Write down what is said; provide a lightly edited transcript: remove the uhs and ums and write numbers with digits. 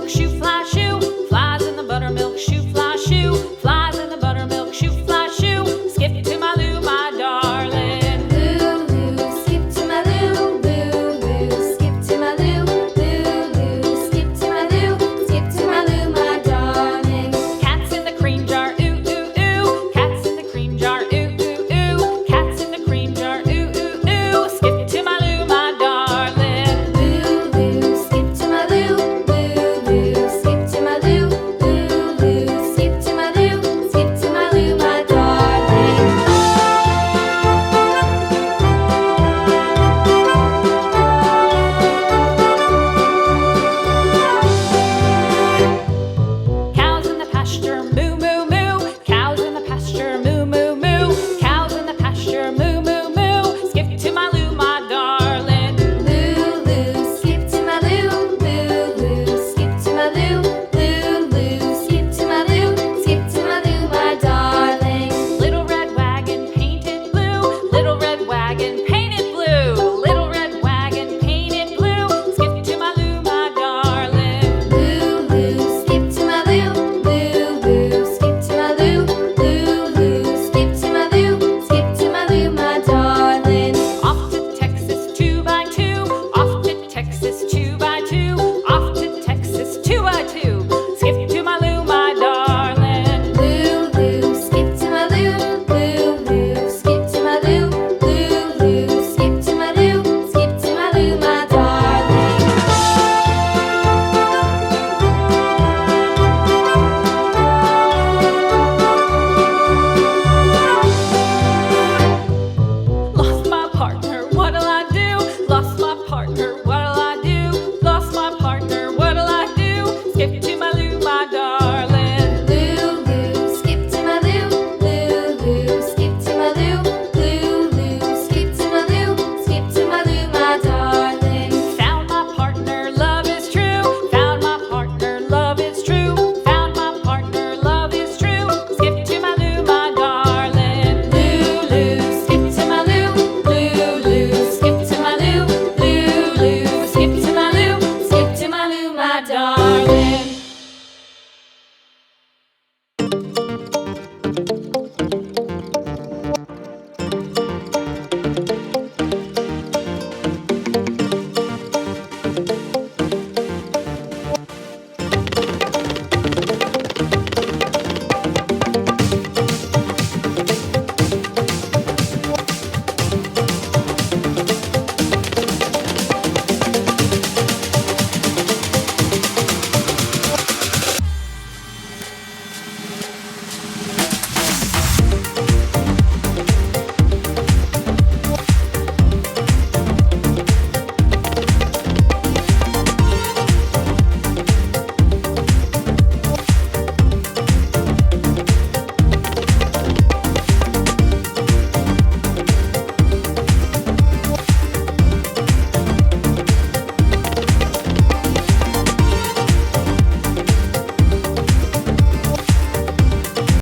buttermilk shoe, fly shoe. Flies in the buttermilk shoe, fly shoe. Flies in the buttermilk shoe, fly shoe. Skip to my Lou, my darling. Lou, skip to my Lou, Lou, skip to my Lou, Lou, skip to my Lou, skip to my Lou, my darling. Cats in the cream jar, ooh, ooh, ooh. Cats in the cream jar, ooh, ooh, ooh. Cats in the cream jar, ooh, ooh, ooh. Skip to my Lou, my darling. Lou, skip to my Lou, Lou, skip to my Lou, Lou, skip to my Lou, skip to my Lou, my darling. Cows in the pasture, moo, moo, moo. Cows in the pasture, moo, moo, moo. Cows in the pasture, moo, moo, moo. Skip to my Lou, my darling. Lou, skip to my Lou, Lou, skip to my Lou, Lou, skip to my Lou, skip to my Lou, my darling. Little red wagon painted blue. Little red wagon painted blue. Little red wagon painted blue. Skip to my Lou, my darling. Lou, skip to my Lou, Lou, skip to my Lou, Lou, skip to my Lou, skip to my Lou, my darling. Off to Texas 2x2. Off to Texas 2x2. Off to Texas 2x2. Skip to my Lou, my darling. Lou, skip to my Lou, Lou, skip to my Lou, Lou, skip to my Lou, skip to my Lou, my darling. Lost my partner, what'll I do? Lost my partner, what'll I do? Lost my partner, what'll I do? Skip to my Lou, my darling. Lou, skip to my Lou, Lou, skip to my Lou, Lou, skip to my Lou, skip to my Lou, my darling. Found my partner, love is true. Found my partner, love is true. Found my partner, love is true. Skip to my Lou, my darling. Lou, skip to my Lou, Lou, skip to my Lou, Lou, skip to my Lou, skip to my Lou, my darling.